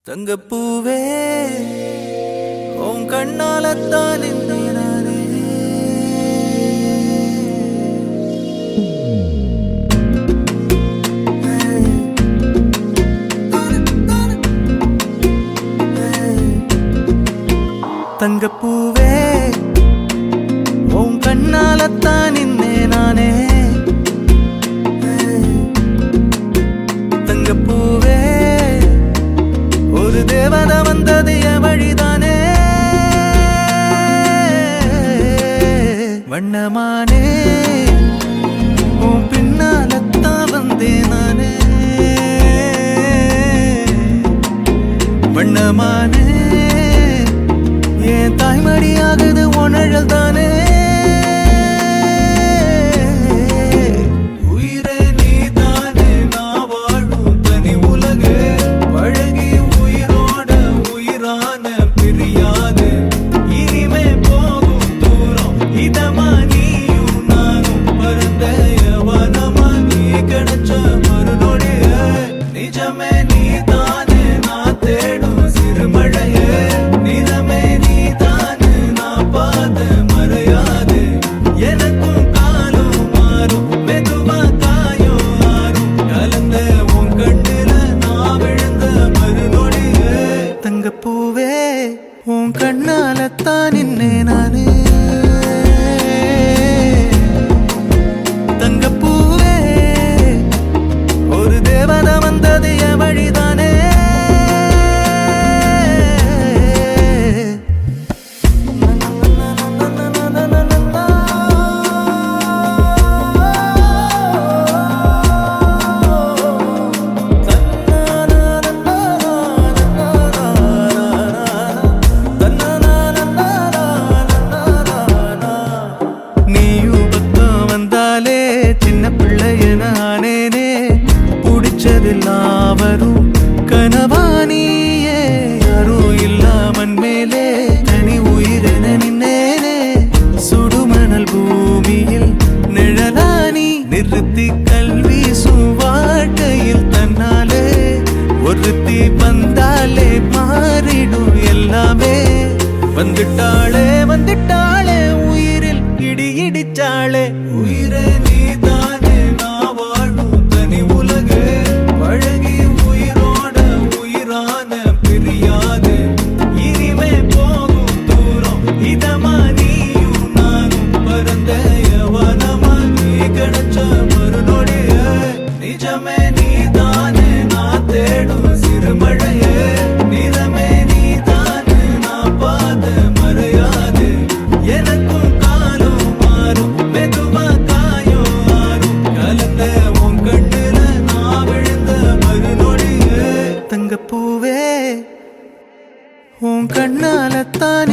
தங்கப்பூவே உன் கண்ணாலத்தான் நானே தங்கப்பூவே உன் கண்ணாலத்தான் நானே தங்கப்பூவே ஒரு தேவதை வந்தது என் வழிதானே வண்ணமானே உன் பின்னாலத்தான் வந்தேன் நானே வண்ணமானே என் தாய்மடியாகுது உணழல் தானே தங்கப்பூவே உன் கண்ணாலத்தான் நானே தங்கப்பூவே ஒரு தேவதை வந்தது என் வழிதானே வரும் கனவானியே யாரும் இல்லாமன் மேலே தனி உயிரென நின்னேனே சுடுமணல் பூமியில் நிழலானி நிறுத்தி கல்வி வாழ்க்கையில் தன்னாலே ஒருத்தி வந்தாலே மாறிடும் எல்லாமே வந்துட்டாளே வந்துட்டாளே உயிரில் இடி இடிச்சாளே உயிரே நீதானே நான் வாழும் தனி உலகே அழகி உயிரோட உயிரான பிரியாது இனிமே போகும் தூரம் இதமா நீயும் நானும் பரந்த யவனமா நீ கிடைச்ச மறுநொடிய நிஜமே நீதானே நான் தேடும் சிறுமழையே நிறமே நீதானே நான் பாத மறையாது எனக்கும் காலம் மாறும் மெதுவா காயம் ஆறும் கலந்த உன் கண்ணுல தங்கப்பூவே உன் கண்ணாலத்தான்